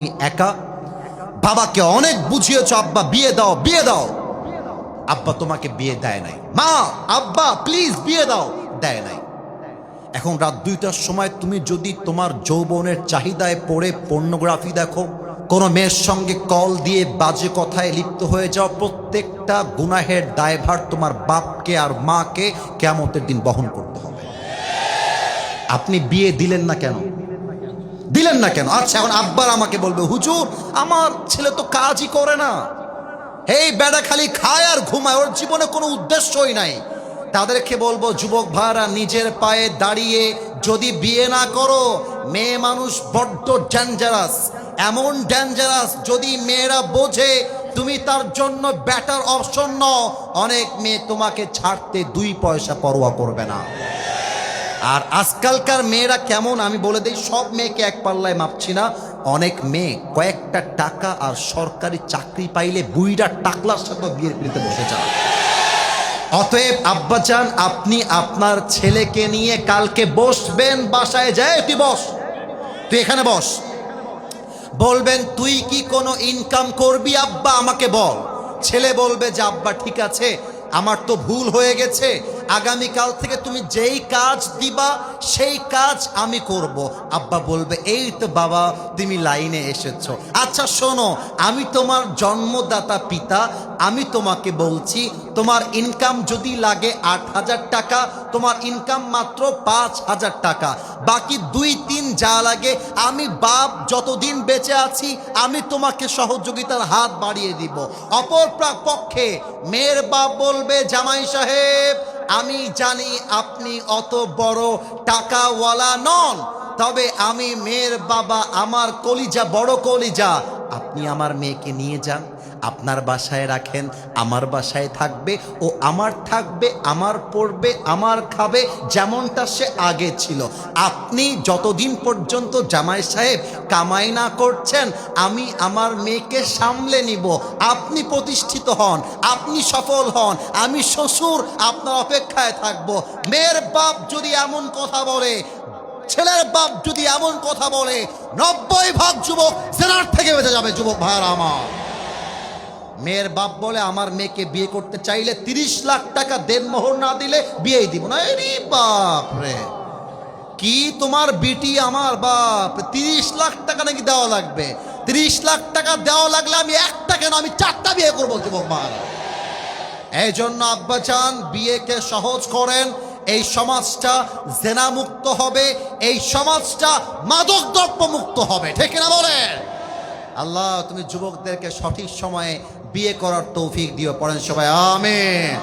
একা বাবাকে অনেক বুঝিয়েছো, আব্বা বিয়ে দাও বিয়ে দাও, আব্বা তোমাকে বিয়ে দেয় নাই। মা আব্বা প্লিজ বিয়ে দাও, দেয় নাই। এখন রাত 2টার সময় তুমি যদি তোমার যৌবনের চাহিদায় পড়ে পর্নোগ্রাফি দেখো, কোনো মেয়ের সঙ্গে কল দিয়ে বাজে কথায় লিপ্ত হয়ে যাও, প্রত্যেকটা গুনাহের দায়ভার তোমার বাপকে আর মাকে কিয়ামতের দিন বহন করতে হবে। আপনি বিয়ে দিলেন না কেন? দিলেন না কেন? আচ্ছা, এখন আব্বার আমাকে বলবে, হুজুর আমার ছেলে তো কাজই করে না, এই বেড়া খালি খায় আর ঘুমায়, ওর জীবনে কোনো উদ্দেশ্যই নাই। তাদেরকে বলবো, যুবক ভাইরা নিজের পায়ে দাঁড়িয়ে যদি বিয়ে না করো, মেয়ে মানুষ বড্ড ডেঞ্জারাস, এমন ডেঞ্জারাস যদি মেয়েরা বোঝে তুমি তার জন্য বেটার অপশন নও, অনেক মেয়ে তোমাকে ছাড়তে 2 পয়সা পরোয়া করবে না। আর আজকালকার মেয়েরা কেমন আমি বলে দিই, সব মেয়েকে এক পাল্লায় মাপছি না। অনেক মেয়ে কয়েকটা টাকা আর সরকারি চাকরি পাইলে বুইড়া টাকলার সাথে বিয়ের পিড়িতে বসে যান। অতএব আব্বাজান, আপনি আপনার ছেলেকে নিয়ে কালকে বসবেন, বাসায় যায় তুই বস, তুই এখানে বস, বলবেন তুই কি কোনো ইনকাম করবি আব্বা আমাকে বল। ছেলে বলবে যে আব্বা ঠিক আছে, আমার তো ভুল হয়ে গেছে, আগামীকাল থেকে তুমি যেই কাজ দিবা সেই কাজ আমি করব। আব্বা বলবে এই তো বাবা তুমি লাইনে এসেছো। আচ্ছা শোনো, আমি তোমার জন্মদাতা পিতা, আমি তোমাকে বলছি তোমার ইনকাম যদি লাগে 8,000 টাকা, তোমার ইনকাম মাত্র 5,000 টাকা, বাকি 2-3 যা লাগে আমি বাপ যতদিন বেঁচে আছি আমি তোমাকে সহযোগিতার হাত বাড়িয়ে দিব। অপর পক্ষে মেয়ের বাপ বলবে, জামাই সাহেব আমি জানি আপনি অত বড় টাকাওয়ালা নন, তবে আমি মেয়ের বাবা, আমার কলিজা বড় কলিজা, আপনি আমার মেয়েকে নিয়ে যান, আপনার বাসায় রাখেন, আমার বাসায় থাকবে, ও আমার থাকবে, আমার পড়বে, আমার খাবে, যেমনটা সে আগে ছিল। আপনি যতদিন পর্যন্ত জামাই সাহেব কামাই না করছেন আমি আমার মেয়েকে সামলে নিব। আপনি প্রতিষ্ঠিত হন, আপনি সফল হন, আমি শ্বশুর আপনার অপেক্ষায় থাকব। মেয়ের বাপ যদি এমন কথা বলে, ছেলের বাপ যদি এমন কথা বলে, 90% যুবক জেনার থেকে বেঁচে যাবে। যুবক ভাইরা আমার, মেয়ের বাপ বলে আমার মেয়েকে বিয়ে করতে চাইলে 30 লাখ টাকা দেনমোহর না দিলে বিয়েই দিব না। আরে বাপ রে, কি তোমার বিটি আমার বাপ, 30 লাখ টাকা নাকি দেওয়া লাগবে? 30 লাখ টাকা দেওয়া লাগলে আমি একটা কেন, আমি 4টা বিয়ে করবো। যুবক ভাইরা, এই জন্য আব্বাজান বিয়েকে সহজ করেন, এই সমাজটা জেনা মুক্ত হবে, এই সমাজটা মাদক দ্রব্য মুক্ত হবে, ঠিক না বলেন? আল্লাহ তুমি যুবকদেরকে সঠিক সময়ে বিয়ে করার তৌফিক দিও, পড়েন সবাই আমিন।